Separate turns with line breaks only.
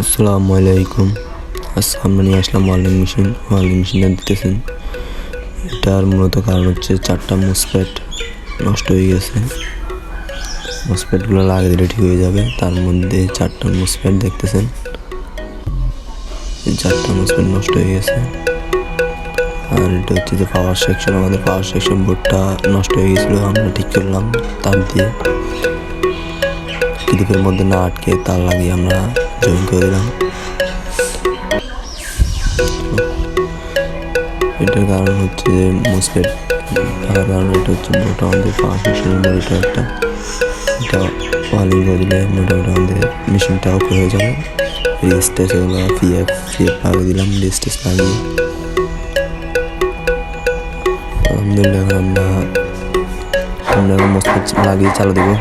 আসসালামু আলাইকুম। আজকে আমরা নিয়ে আসলাম ওয়েল্ডিং মেশিনটা দিতেছেন। এটার মূলত কারণ হচ্ছে 4টা মুসপেট নষ্ট হয়ে গেছে। মুসপেটগুলো লাগিয়ে দিলে ঠিক হয়ে যাবে। তার মধ্যে 4টা মুসপেট দেখতেছেন, এই 4টা মুসপেট নষ্ট হয়ে গেছে। আর এটা হচ্ছে যে পাওয়ার সেকশন, আমাদের পাওয়ার সেকশন বোর্ডটা নষ্ট হয়ে গেছিলো, আমরা ঠিক করলাম তার দিয়ে ক্লিপের মধ্যে না আটকে তার লাগিয়ে আমরা জয়েন করে দিলাম। এটার কারণ হচ্ছে যে মুসপেট থাকার কারণে এটা হচ্ছে বোর্ডটা আমাদের পাওয়ার সেকশনের বোর্ড, এটা ওয়ালিং করে দিলে মোটামুটি আমাদের মেশিনটা ওকে হয়ে যাবে। রেজিস্টেস এগুলো পিএফ লাগিয়ে দিলাম, রেজিস্টেস লাগিয়ে আলহামদুলিল্লাহ আমরা মুসপেট লাগিয়ে চালু দেবো।